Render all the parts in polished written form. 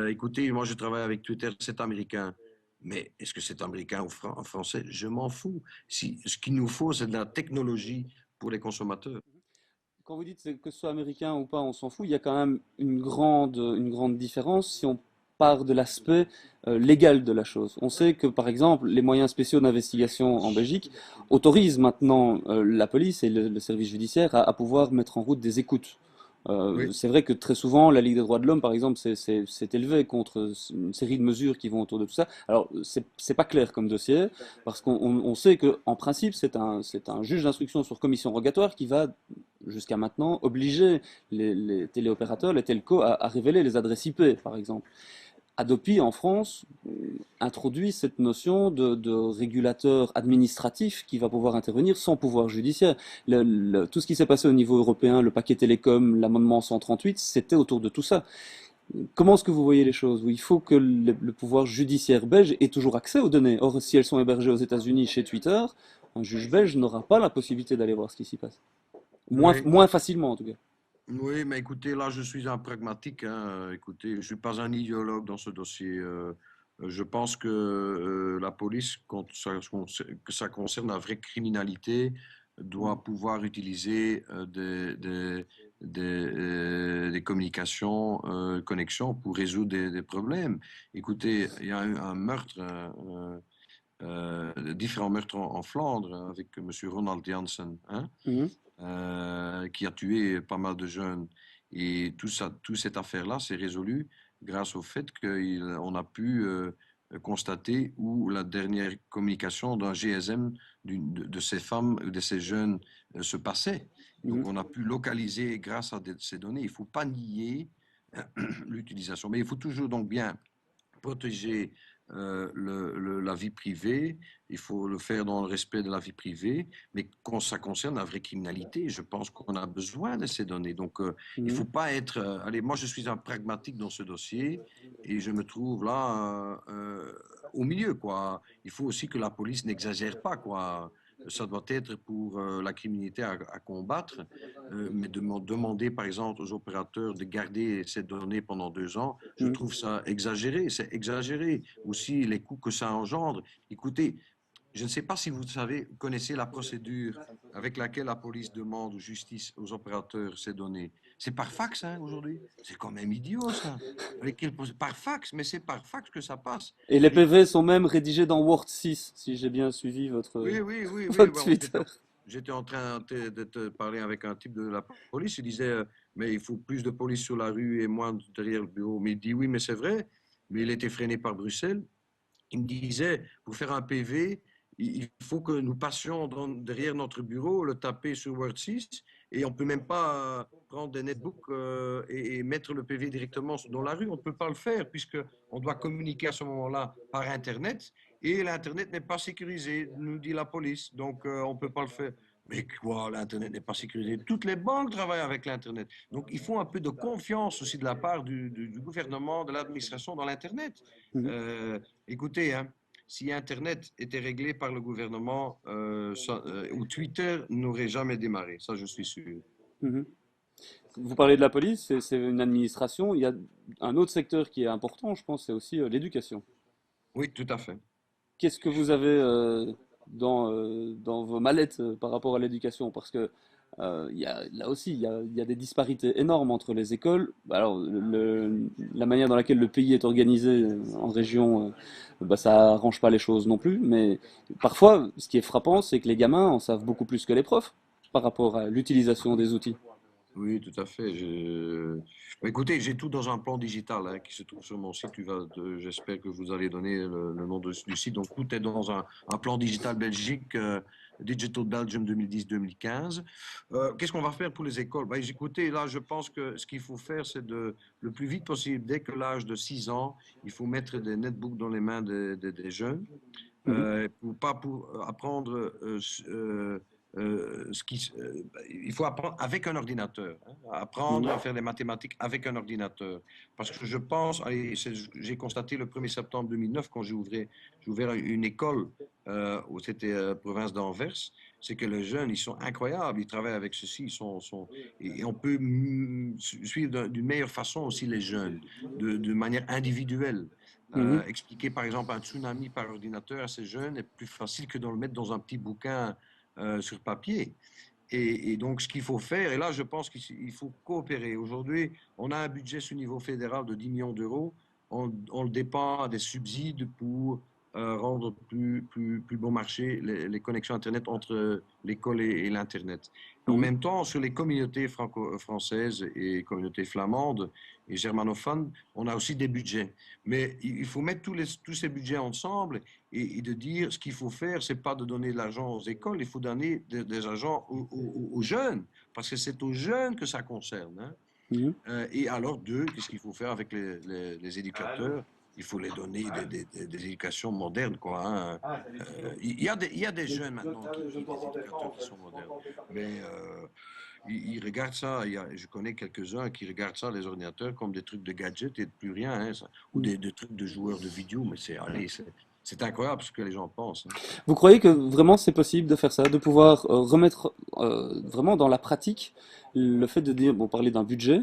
Écoutez, moi je travaille avec Twitter, c'est américain. Mais est-ce que c'est américain ou en français? Je m'en fous. Si, ce qu'il nous faut, c'est de la technologie pour les consommateurs. Quand vous dites que ce soit américain ou pas, on s'en fout, il y a quand même une grande différence si on part de l'aspect légal de la chose. On sait que, par exemple, les moyens spéciaux d'investigation en Belgique autorisent maintenant la police et le service judiciaire à pouvoir mettre en route des écoutes. Oui. C'est vrai que très souvent, la Ligue des droits de l'homme, par exemple, s'est élevée contre une série de mesures qui vont autour de tout ça. Alors, c'est pas clair comme dossier, parce qu'on sait que, en principe, c'est un juge d'instruction sur commission rogatoire qui va jusqu'à maintenant, obliger les téléopérateurs, les telcos, à révéler les adresses IP, par exemple. Adopi, en France, introduit cette notion de régulateur administratif qui va pouvoir intervenir sans pouvoir judiciaire. Tout ce qui s'est passé au niveau européen, le paquet télécom, l'amendement 138, c'était autour de tout ça. Comment est-ce que vous voyez les choses? Il faut que le pouvoir judiciaire belge ait toujours accès aux données. Or, si elles sont hébergées aux États-Unis chez Twitter, un juge belge n'aura pas la possibilité d'aller voir ce qui s'y passe. Oui. Moins facilement, en tout cas. Oui, mais écoutez, là, je suis un pragmatique, hein. Écoutez, je ne suis pas un idéologue dans ce dossier. Je pense que la police, quand que ça concerne la vraie criminalité, doit pouvoir utiliser des communications, connexions pour résoudre des problèmes. Écoutez, il y a eu un meurtre, différents meurtres en Flandre avec M. Ronald Janssen, hein, Mhm. qui a tué pas mal de jeunes. Et tout ça, toute cette affaire-là s'est résolue grâce au fait qu'on a pu constater où la dernière communication d'un GSM de ces femmes, de ces jeunes se passait. Donc Mhm. on a pu localiser grâce à ces données. Il ne faut pas nier l'utilisation, mais il faut toujours donc bien protéger la vie privée, il faut le faire dans le respect de la vie privée, mais quand ça concerne la vraie criminalité, je pense qu'on a besoin de ces données. Donc, il ne Mhm. faut pas être... allez, moi, je suis un pragmatique dans ce dossier et je me trouve là au milieu, quoi. Il faut aussi que la police n'exagère pas, quoi. Ça doit être pour la criminalité à combattre, mais demander, par exemple, aux opérateurs de garder ces données pendant 2 ans, je Mhm. trouve ça exagéré. C'est exagéré. Aussi, les coûts que ça engendre. Écoutez, je ne sais pas si vous savez, connaissez la procédure avec laquelle la police demande aux justice, aux opérateurs ces données. C'est par fax, hein, aujourd'hui. C'est quand même idiot, ça. Par fax, mais c'est par fax que ça passe. Et les Et PV sont même rédigés dans Word 6, si j'ai bien suivi votre, oui, oui, oui, oui. votre Bon, Twitter. j'étais en train de te parler avec un type de la police. Il disait, mais il faut plus de police sur la rue et moins derrière le bureau. Mais il dit, oui, mais c'est vrai. Mais il était freiné par Bruxelles. Il me disait, pour faire un PV, il faut que nous passions derrière notre bureau, le taper sur Word 6, et on ne peut même pas prendre des netbooks et mettre le PV directement dans la rue. On ne peut pas le faire, puisqu'on doit communiquer à ce moment-là par Internet, et l'Internet n'est pas sécurisé, nous dit la police. Donc, on ne peut pas le faire. Mais quoi, l'Internet n'est pas sécurisé? Toutes les banques travaillent avec l'Internet. Donc, il faut un peu de confiance aussi de la part du gouvernement, de l'administration dans l'Internet. Mhm. Euh, Écoutez, hein, si Internet était réglé par le gouvernement, ou Twitter n'aurait jamais démarré, ça je suis sûr. Mhm. Vous parlez de la police, c'est une administration. Il y a un autre secteur qui est important, je pense, c'est aussi l'éducation. Oui, tout à fait. Qu'est-ce que vous avez dans vos mallettes par rapport à l'éducation? Parce que là aussi, il y a des disparités énormes entre les écoles. Alors, la manière dans laquelle le pays est organisé en région, bah, ça arrange pas les choses non plus. Mais parfois, ce qui est frappant, c'est que les gamins en savent beaucoup plus que les profs par rapport à l'utilisation des outils. Oui, tout à fait. Bah, écoutez, j'ai tout dans un plan digital hein, qui se trouve sur mon site. J'espère que vous allez donner le nom du site. Donc, tout est dans un plan digital Belgique, Digital Belgium 2010-2015. Qu'est-ce qu'on va faire pour les écoles? Bah, écoutez, là, je pense que ce qu'il faut faire, c'est le plus vite possible, dès que l'âge de 6 ans, il faut mettre des netbooks dans les mains des jeunes. Mhm. Pour apprendre il faut apprendre avec un ordinateur, hein, apprendre Mhm. à faire des mathématiques avec un ordinateur. Parce que je pense, j'ai constaté le 1er septembre 2009 quand j'ai ouvert une école, c'était province d'Anvers, c'est que les jeunes, ils sont incroyables, ils travaillent avec ceci, et on peut suivre d'une meilleure façon aussi les jeunes, de manière individuelle. Mhm. Expliquer par exemple un tsunami par ordinateur à ces jeunes est plus facile que de le mettre dans un petit bouquin sur papier. Et donc, ce qu'il faut faire, et là, je pense qu'il faut coopérer. Aujourd'hui, on a un budget sur niveau fédéral de 10 millions d'euros. On le dépend à des subsides pour rendre plus bon marché les connexions Internet entre l'école et l'Internet. En Mhm. même temps, sur les communautés franco-françaises et communautés flamandes et germanophones, on a aussi des budgets. Mais il faut mettre tous ces budgets ensemble et de dire ce qu'il faut faire, c'est pas de donner de l'argent aux écoles, il faut donner des argent aux jeunes, parce que c'est aux jeunes que ça concerne. Hein. Mhm. Et alors, deux, qu'est-ce qu'il faut faire avec les éducateurs? Il faut les donner des éducations modernes, quoi. Hein. Il y a des jeunes maintenant des éducateurs qui sont modernes, mais ils regardent ça. Je connais quelques-uns qui regardent ça, les ordinateurs, comme des trucs de gadgets et de plus rien, hein, ou Mhm. des trucs de joueurs de vidéo, mais c'est incroyable ce que les gens pensent. Hein. Vous croyez que vraiment c'est possible de faire ça, de pouvoir remettre vraiment dans la pratique le fait de dire, bon, parler d'un budget,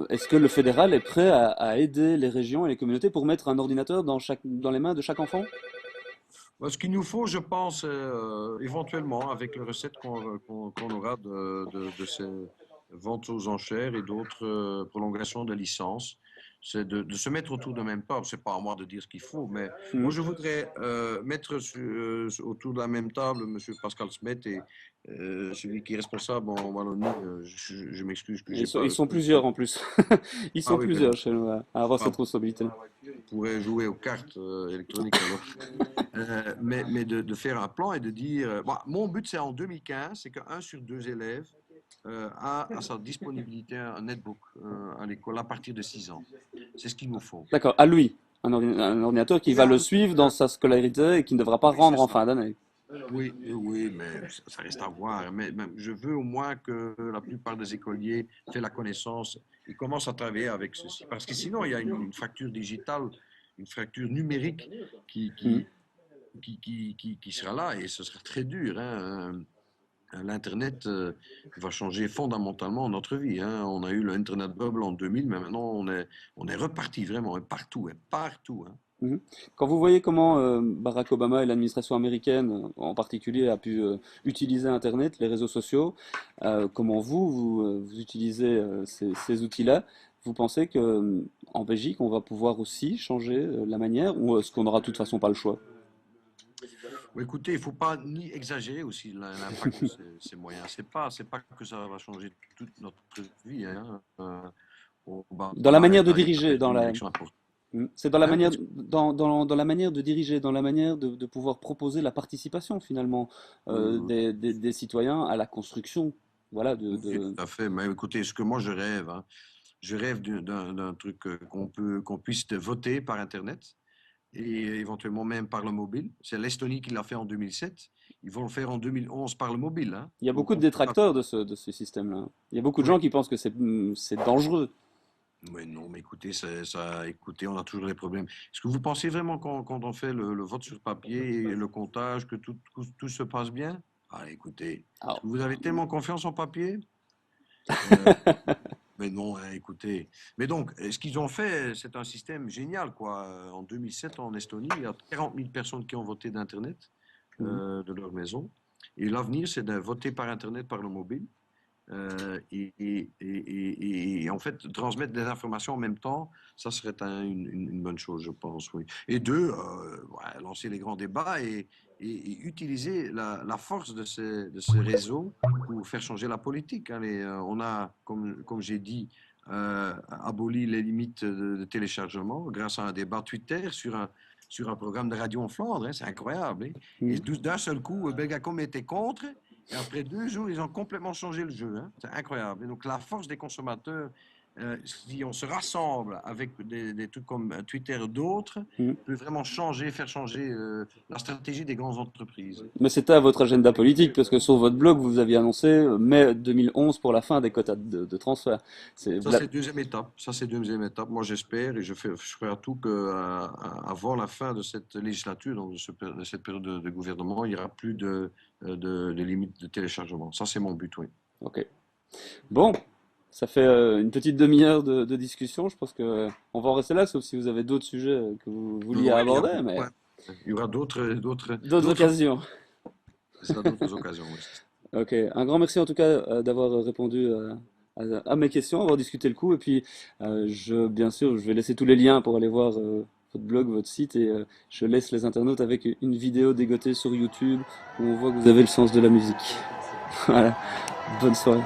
est-ce que le fédéral est prêt à aider les régions et les communautés pour mettre un ordinateur dans les mains de chaque enfant? Ce qu'il nous faut, je pense, éventuellement, avec les recettes qu'on aura de ces ventes aux enchères et d'autres prolongations de licences, c'est de se mettre autour d'un même table. C'est pas à moi de dire ce qu'il faut, mais moi, Mhm. je voudrais mettre autour de la même table M. Pascal Smet et celui qui est responsable en Wallonie. Je m'excuse que j'ai pas Ils le sont truc. plusieurs en plus. Ils Ah sont oui, mais plusieurs donc, chez nous à avoir cette ah, responsabilité. on pourrait jouer aux cartes électroniques alors. Mais de faire un plan et de dire, bon, mon but c'est en 2015, c'est qu'un sur deux élèves a à sa disponibilité un netbook à l'école à partir de 6 ans. C'est ce qu'il nous faut. D'accord, à lui, un ordinateur qui Oui, va le suivre dans sa scolarité et qui ne devra pas oui, c'est rendre en ça. fin d'année. Oui, oui, mais ça reste à voir. Mais je veux au moins que la plupart des écoliers fassent la connaissance et commencent à travailler avec ceci. Parce que sinon, il y a une fracture digitale, une fracture numérique qui, Mhm. qui, qui sera là et ce sera très dur. Hein. L'Internet va changer fondamentalement notre vie. Hein. On a eu le Internet Bubble en 2000, mais maintenant on est reparti vraiment partout, hein, partout. Hein. Mhm. Quand vous voyez comment Barack Obama et l'administration américaine en particulier a pu utiliser Internet, les réseaux sociaux, comment vous utilisez ces outils-là, vous pensez que en Belgique, on va pouvoir aussi changer la manière ou est-ce qu'on n'aura de toute façon pas le choix? Ouais, écoutez, il ne faut pas ni exagérer aussi l'impact de ces moyens. C'est pas que ça va changer toute notre vie. Hein. Dans la Obama manière de a diriger, gagné une élection importante. c'est dans la Hein, manière, dans la manière de diriger, dans la manière de pouvoir proposer la participation finalement oui, oui, des citoyens à la construction. Voilà, oui, tout à fait. Mais écoutez, ce que moi je rêve, hein, je rêve d'un truc qu'on puisse voter par Internet et éventuellement même par le mobile. C'est l'Estonie qui l'a fait en 2007. Ils vont le faire en 2011 par le mobile. Hein. Il y a beaucoup Donc de on pourra. détracteurs de ce système-là. Il y a beaucoup de gens Oui. qui pensent que c'est dangereux. Mais non, mais écoutez, écoutez, on a toujours des problèmes. Est-ce que vous pensez vraiment quand on fait le vote sur papier et le comptage que tout se passe bien? Ah, écoutez, est-ce Alors, que vous avez tellement confiance en papier? Euh, mais non, hein, écoutez. Mais donc, ce qu'ils ont fait, c'est un système génial, quoi. En 2007, en Estonie, il y a 40 000 personnes qui ont voté d'Internet, mhm, de leur maison. Et l'avenir, c'est de voter par Internet, par le mobile. Et en fait, transmettre des informations en même temps, ça serait une bonne chose, je pense, oui. Et deux, ouais, lancer les grands débats et utiliser la force de ces réseaux pour faire changer la politique. Hein. On a, comme j'ai dit, aboli les limites de téléchargement grâce à un débat Twitter sur un programme de radio en Flandre. Hein. C'est incroyable. Hein. Et mhm. d'un seul coup, Belgacom était contre. Et après 2 jours, ils ont complètement changé le jeu. Hein. C'est incroyable. Et donc, la force des consommateurs si on se rassemble avec des trucs comme Twitter et d'autres, Mhm. peut vraiment faire changer la stratégie des grandes entreprises. Mais c'était à votre agenda politique, parce que sur votre blog, vous aviez annoncé mai 2011 pour la fin des quotas de transfert. C'est, Ça, c'est deuxième étape. Ça, c'est deuxième étape. Moi, j'espère et je ferai tout qu'avant la fin de cette législature, donc de cette période de gouvernement, il n'y aura plus de limite de téléchargement. Ça, c'est mon but, oui. ok. Bon, ça fait une petite demi-heure de discussion. Je pense que on va en rester là, sauf si vous avez d'autres sujets que vous vouliez Oui, il y a aborder, beaucoup, mais hein. Il y aura d'autres occasions. ce sera d'autres occasions, oui. Ok, un grand merci en tout cas d'avoir répondu à mes questions, avoir discuté le coup. Et puis, bien sûr, je vais laisser tous les liens pour aller voir votre blog, votre site. Et je laisse les internautes avec une vidéo dégotée sur YouTube où on voit que vous avez le sens de la musique. Voilà, bonne soirée.